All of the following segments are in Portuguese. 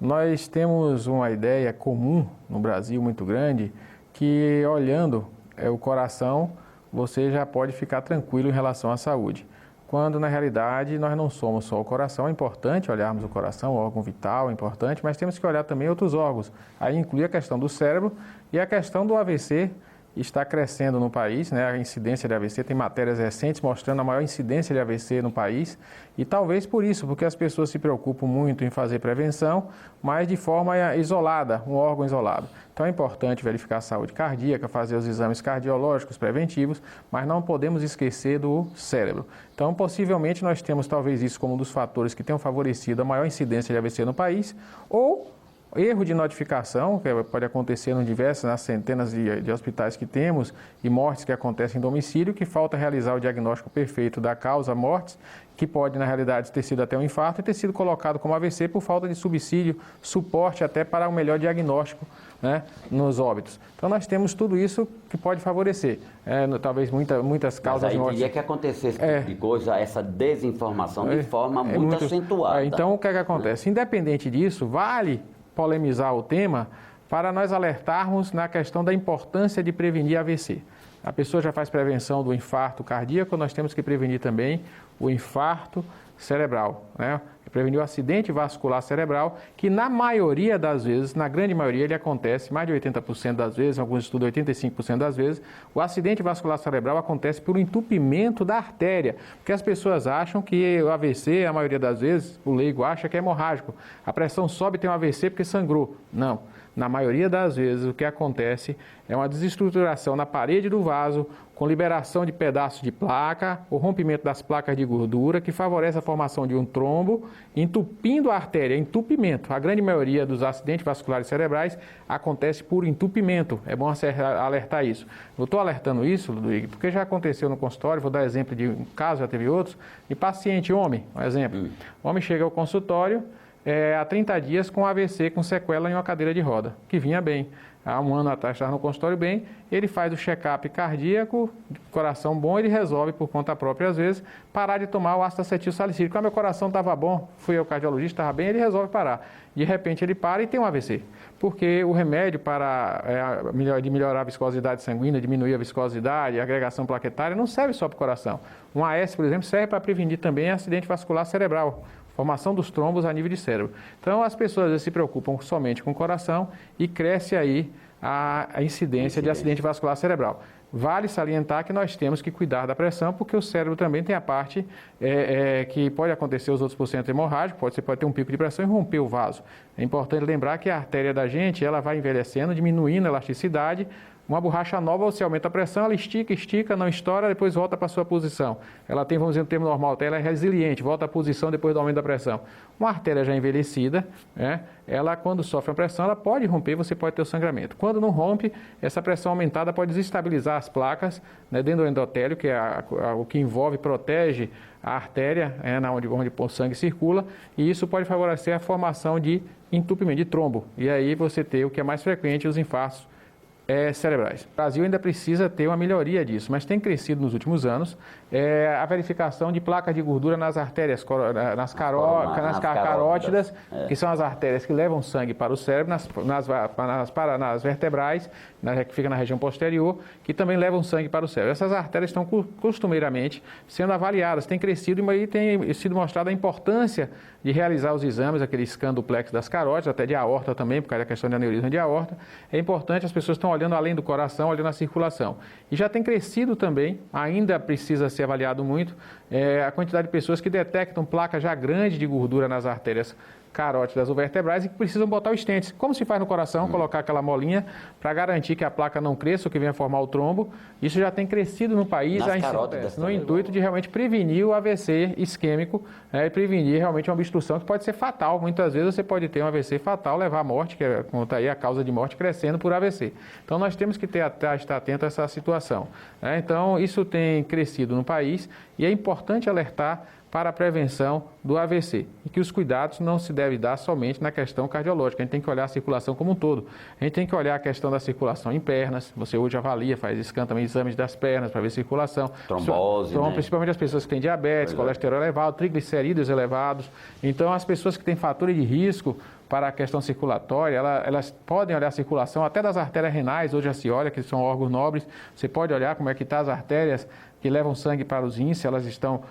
Nós temos uma ideia comum no Brasil muito grande que olhando o coração você já pode ficar tranquilo em relação à saúde. Quando na realidade nós não somos só o coração, é importante olharmos o coração, o órgão vital é importante, mas temos que olhar também outros órgãos. Aí inclui a questão do cérebro e a questão do AVC. Está crescendo no país, né? A incidência de AVC, tem matérias recentes mostrando a maior incidência de AVC no país e talvez por isso, porque as pessoas se preocupam muito em fazer prevenção, mas de forma isolada, um órgão isolado. Então é importante verificar a saúde cardíaca, fazer os exames cardiológicos preventivos, mas não podemos esquecer do cérebro. Então possivelmente nós temos talvez isso como um dos fatores que tenham favorecido a maior incidência de AVC no país ou erro de notificação, que pode acontecer nas centenas de hospitais que temos e mortes que acontecem em domicílio, que falta realizar o diagnóstico perfeito da causa mortes, que pode na realidade ter sido até um infarto e ter sido colocado como AVC por falta de subsídio, suporte até para um melhor diagnóstico, né, nos óbitos. Então nós temos tudo isso que pode favorecer, talvez muitas causas de morte. Mas aí teria que acontecer esse tipo de coisa, essa desinformação de forma muito acentuada. Então o que é que acontece? Independente disso, vale polemizar o tema para nós alertarmos na questão da importância de prevenir AVC. A pessoa já faz prevenção do infarto cardíaco, nós temos que prevenir também o infarto cerebral, né? Prevenir o acidente vascular cerebral, que na maioria das vezes, na grande maioria, ele acontece, mais de 80% das vezes, em alguns estudos 85% das vezes, o acidente vascular cerebral acontece por entupimento da artéria, porque as pessoas acham que o AVC, a maioria das vezes, o leigo acha que é hemorrágico. A pressão sobe e tem um AVC porque sangrou. Não. Na maioria das vezes, o que acontece é uma desestruturação na parede do vaso, com liberação de pedaços de placa, o rompimento das placas de gordura, que favorece a formação de um trombo, entupindo a artéria, entupimento. A grande maioria dos acidentes vasculares cerebrais acontece por entupimento. É bom alertar isso. Eu estou alertando isso, Ludwig, porque já aconteceu no consultório, vou dar exemplo de um caso, já teve outros, de paciente homem, um exemplo. O homem chega ao consultório, há 30 dias com AVC, com sequela em uma cadeira de roda, que vinha bem. Há um ano atrás estava no consultório bem, ele faz o check-up cardíaco, coração bom, ele resolve por conta própria, às vezes, parar de tomar o ácido acetil salicílico. Meu coração estava bom, fui ao cardiologista, estava bem, ele resolve parar. De repente ele para e tem um AVC, porque o remédio para melhorar a viscosidade sanguínea, diminuir a viscosidade, a agregação plaquetária, não serve só para o coração. Um AS, por exemplo, serve para prevenir também acidente vascular cerebral, formação dos trombos a nível de cérebro. Então, as pessoas às vezes, se preocupam somente com o coração e cresce aí a incidência de acidente vascular cerebral. Vale salientar que nós temos que cuidar da pressão, porque o cérebro também tem a parte que pode acontecer os outros porcentos hemorrágicos, você pode ter um pico de pressão e romper o vaso. É importante lembrar que a artéria da gente, ela vai envelhecendo, diminuindo a elasticidade. Uma borracha nova, você aumenta a pressão, ela estica, não estoura, depois volta para a sua posição. Ela tem, vamos dizer, no termo normal, ela é resiliente, volta à posição depois do aumento da pressão. Uma artéria já envelhecida, ela quando sofre uma pressão, ela pode romper, você pode ter o sangramento. Quando não rompe, essa pressão aumentada pode desestabilizar as placas, dentro do endotélio, que é o que envolve, protege a artéria, onde o sangue circula, e isso pode favorecer a formação de entupimento, de trombo. E aí você tem o que é mais frequente, os infartos cerebrais. O Brasil ainda precisa ter uma melhoria disso, mas tem crescido nos últimos anos a verificação de placas de gordura nas artérias, nas carótidas, que são as artérias que levam sangue para o cérebro, nas vertebrais, que fica na região posterior, que também levam sangue para o cérebro. Essas artérias estão costumeiramente sendo avaliadas, tem crescido e aí tem sido mostrada a importância de realizar os exames, aquele scan duplex das carótidas, até de aorta também, por causa da questão de aneurisma de aorta. É importante, as pessoas estão olhando além do coração, olhando a circulação. E já tem crescido também, ainda precisa ser avaliado muito, a quantidade de pessoas que detectam placa já grande de gordura nas artérias carótidas ou vertebrais e que precisam botar os stents. Como se faz no coração, colocar aquela molinha para garantir que a placa não cresça ou que venha formar o trombo. Isso já tem crescido no país no intuito de realmente prevenir o AVC isquêmico e prevenir realmente uma obstrução que pode ser fatal. Muitas vezes você pode ter um AVC fatal, levar à morte, que é como está aí a causa de morte crescendo por AVC. Então nós temos que estar atento a essa situação. Então isso tem crescido no país e é importante alertar para a prevenção do AVC e que os cuidados não se devem dar somente na questão cardiológica. A gente tem que olhar a circulação como um todo. A gente tem que olhar a questão da circulação em pernas. Você hoje avalia, faz scan também, exames das pernas para ver circulação. Trombose, principalmente as pessoas que têm diabetes, colesterol elevado, triglicerídeos elevados. Então, as pessoas que têm fatores de risco, para a questão circulatória, elas podem olhar a circulação até das artérias renais, hoje já se olha, que são órgãos nobres, você pode olhar como é que estão as artérias que levam sangue para os rins, se elas estão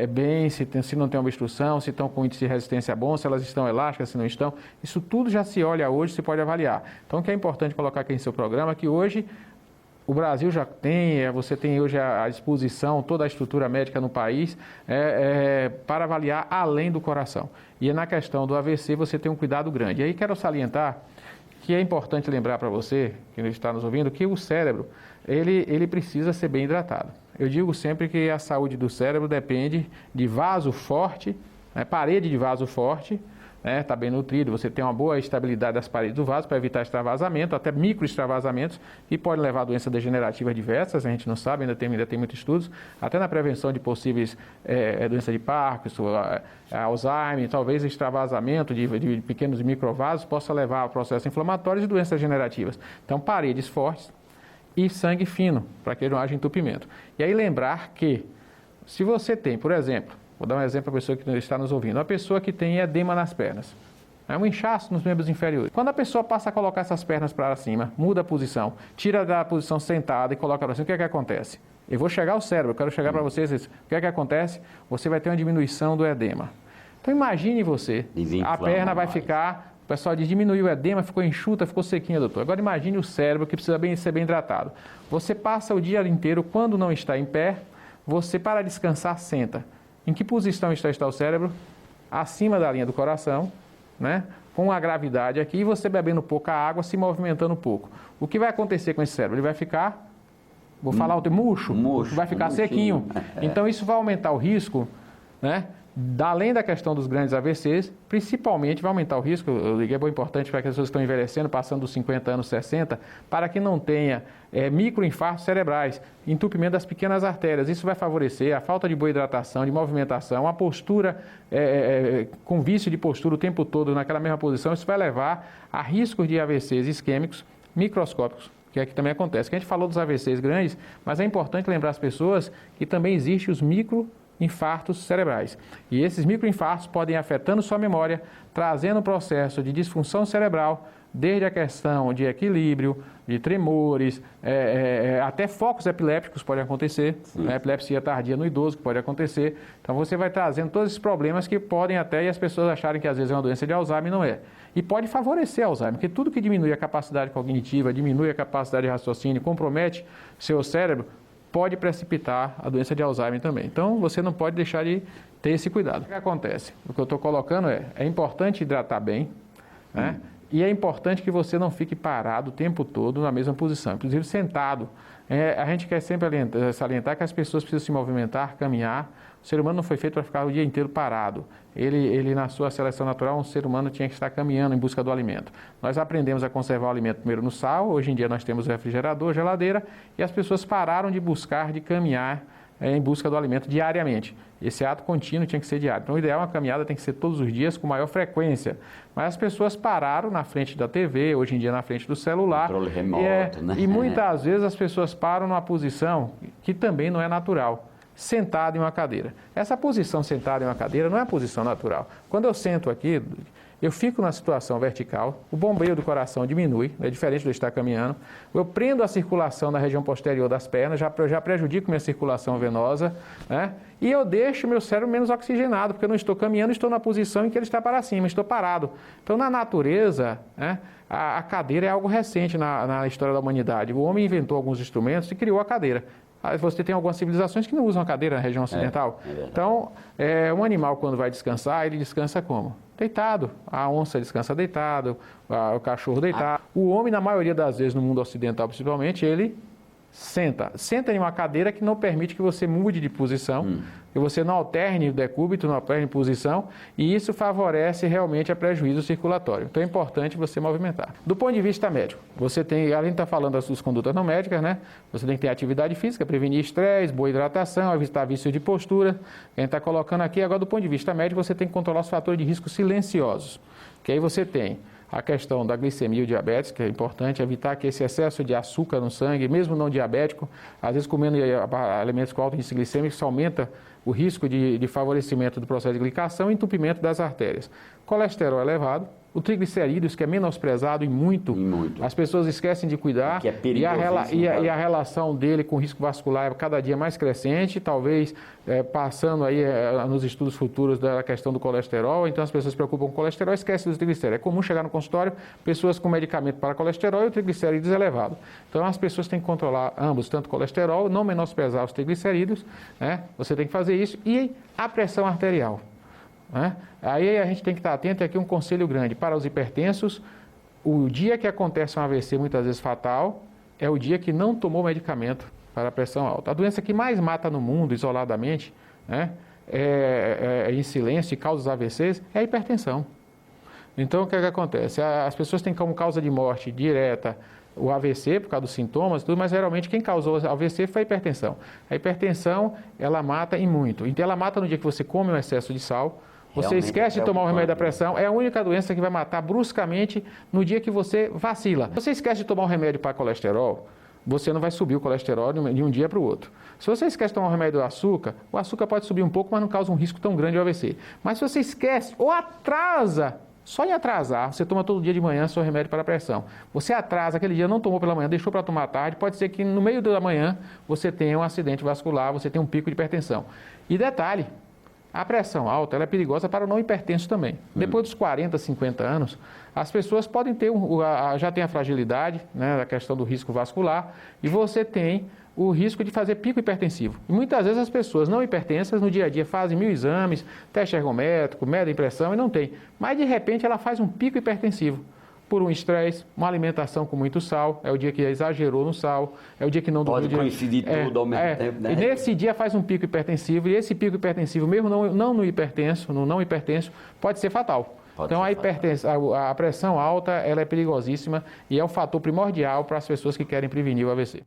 bem, se não tem obstrução, se estão com índice de resistência bom, se elas estão elásticas, se não estão. Isso tudo já se olha hoje, se pode avaliar. Então, o que é importante colocar aqui em seu programa é que hoje o Brasil já tem, você tem hoje à disposição toda a estrutura médica no país para avaliar além do coração. E na questão do AVC você tem um cuidado grande. E aí quero salientar que é importante lembrar para você, que está nos ouvindo, que o cérebro, ele precisa ser bem hidratado. Eu digo sempre que a saúde do cérebro depende de vaso forte, parede de vaso forte, está bem nutrido, você tem uma boa estabilidade das paredes do vaso para evitar extravasamento, até micro extravasamento, que pode levar a doenças degenerativas diversas, a gente não sabe, ainda tem muitos estudos, até na prevenção de possíveis doenças de Parkinson, Alzheimer, talvez extravasamento de pequenos microvasos possa levar a processos inflamatórios e doenças degenerativas. Então, paredes fortes e sangue fino, para que não haja entupimento. E aí lembrar que, se você tem, por exemplo, vou dar um exemplo para a pessoa que está nos ouvindo. Uma pessoa que tem edema nas pernas. É um inchaço nos membros inferiores. Quando a pessoa passa a colocar essas pernas para cima, muda a posição, tira da posição sentada e coloca para cima, o que é que acontece? Eu vou chegar ao cérebro, eu quero chegar para vocês. O que é que acontece? Você vai ter uma diminuição do edema. Então imagine você, a perna vai ficar... O pessoal diz, diminuiu o edema, ficou enxuta, ficou sequinha, doutor. Agora imagine o cérebro que precisa ser bem hidratado. Você passa o dia inteiro, quando não está em pé, você para descansar, senta. Em que posição está o cérebro? Acima da linha do coração, né? Com a gravidade aqui, e você bebendo pouca água, se movimentando pouco. O que vai acontecer com esse cérebro? Ele vai ficar, vou falar o termo, murcho, vai ficar sequinho. Então isso vai aumentar o risco, né? Além da questão dos grandes AVCs, principalmente vai aumentar o risco, eu liguei, é importante para que as pessoas que estão envelhecendo, passando dos 50 anos, 60, para que não tenha microinfartos cerebrais, entupimento das pequenas artérias. Isso vai favorecer a falta de boa hidratação, de movimentação, a postura com vício de postura o tempo todo naquela mesma posição. Isso vai levar a riscos de AVCs isquêmicos microscópicos, que aqui também acontece. Que a gente falou dos AVCs grandes, mas é importante lembrar as pessoas que também existem os microinfartos cerebrais. E esses microinfartos podem ir afetando sua memória, trazendo um processo de disfunção cerebral, desde a questão de equilíbrio, de tremores, até focos epilépticos podem acontecer, epilepsia tardia no idoso que pode acontecer. Então você vai trazendo todos esses problemas que podem até, e as pessoas acharem que às vezes é uma doença de Alzheimer, não é. E pode favorecer Alzheimer, porque tudo que diminui a capacidade cognitiva, diminui a capacidade de raciocínio, compromete seu cérebro, pode precipitar a doença de Alzheimer também. Então, você não pode deixar de ter esse cuidado. O que acontece? O que eu estou colocando é importante hidratar bem, né? E é importante que você não fique parado o tempo todo na mesma posição, inclusive sentado. A gente quer sempre salientar que as pessoas precisam se movimentar, caminhar. O ser humano não foi feito para ficar o dia inteiro parado. Ele, na sua seleção natural, um ser humano tinha que estar caminhando em busca do alimento. Nós aprendemos a conservar o alimento primeiro no sal, hoje em dia nós temos refrigerador, geladeira, e as pessoas pararam de buscar, de caminhar em busca do alimento diariamente. Esse ato contínuo tinha que ser diário. Então, o ideal é uma caminhada tem que ser todos os dias, com maior frequência. Mas as pessoas pararam na frente da TV, hoje em dia na frente do celular. Controle remoto, né? E muitas vezes as pessoas param numa posição que também não é natural. Sentado em uma cadeira. Essa posição sentada em uma cadeira não é a posição natural. Quando eu sento aqui, eu fico na situação vertical, o bombeio do coração diminui, é diferente de eu estar caminhando, eu prendo a circulação na região posterior das pernas, já prejudico minha circulação venosa, né? E eu deixo meu cérebro menos oxigenado, porque eu não estou caminhando, estou na posição em que ele está para cima, estou parado. Então, na natureza, né, a cadeira é algo recente na história da humanidade. O homem inventou alguns instrumentos e criou a cadeira. Você tem algumas civilizações que não usam a cadeira na região ocidental. Então, um animal, quando vai descansar, ele descansa como? Deitado. A onça descansa deitado, o cachorro deitado. O homem, na maioria das vezes, no mundo ocidental principalmente, ele senta. Senta em uma cadeira que não permite que você mude de posição, que você não alterne o decúbito, não alterne posição, e isso favorece realmente a prejuízo circulatório. Então é importante você movimentar. Do ponto de vista médico, você tem, além de estar falando das suas condutas não médicas, né? Você tem que ter atividade física, prevenir estresse, boa hidratação, evitar vícios de postura. A gente está colocando aqui, agora do ponto de vista médico, você tem que controlar os fatores de risco silenciosos, que aí você tem a questão da glicemia e o diabetes, que é importante evitar que esse excesso de açúcar no sangue, mesmo não diabético, às vezes comendo alimentos com alto índice glicêmico, isso aumenta o risco de favorecimento do processo de glicação e entupimento das artérias. Colesterol elevado, o triglicerídeos, que é menosprezado e muito. As pessoas esquecem de cuidar, que é e a relação dele com o risco vascular é cada dia mais crescente, talvez passando aí nos estudos futuros da questão do colesterol. Então as pessoas se preocupam com o colesterol e esquecem dos triglicéridos. É comum chegar no consultório pessoas com medicamento para colesterol e o triglicerídeos elevado. Então as pessoas têm que controlar ambos, tanto o colesterol, não menosprezar os triglicerídeos, né? Você tem que fazer isso, e a pressão arterial. Aí a gente tem que estar atento, aqui um conselho grande para os hipertensos: o dia que acontece um AVC, muitas vezes fatal, é o dia que não tomou medicamento para a pressão alta. A doença que mais mata no mundo, isoladamente, em silêncio, e causa os AVCs, é a hipertensão. Então, o que acontece? As pessoas têm como causa de morte direta o AVC, por causa dos sintomas, tudo, mas geralmente quem causou o AVC foi a hipertensão. A hipertensão, ela mata e muito. Então, ela mata no dia que você come um excesso de sal. Você esquece de tomar o remédio da pressão, é a única doença que vai matar bruscamente no dia que você vacila. Se você esquece de tomar o remédio para colesterol, você não vai subir o colesterol de um dia para o outro. Se você esquece de tomar o remédio do açúcar, o açúcar pode subir um pouco, mas não causa um risco tão grande de AVC. Mas se você esquece ou atrasa, só em atrasar, você toma todo dia de manhã seu remédio para a pressão. Você atrasa, aquele dia não tomou pela manhã, deixou para tomar à tarde, pode ser que no meio da manhã você tenha um acidente vascular, você tenha um pico de hipertensão. E detalhe, a pressão alta ela é perigosa para o não hipertenso também. Depois dos 40, 50 anos, as pessoas podem ter, já tem a fragilidade, né, da questão do risco vascular, e você tem o risco de fazer pico hipertensivo. E muitas vezes as pessoas não hipertensas no dia a dia fazem 1000 exames, teste ergométrico, medem pressão e não tem. Mas de repente ela faz um pico hipertensivo. Por um estresse, uma alimentação com muito sal, é o dia que exagerou no sal, é o dia que não dormiu. Pode coincidir tudo ao mesmo tempo, né? E nesse dia faz um pico hipertensivo, e esse pico hipertensivo, mesmo não no hipertenso, no não hipertenso, pode ser fatal. Então a pressão alta ela é perigosíssima e é um fator primordial para as pessoas que querem prevenir o AVC.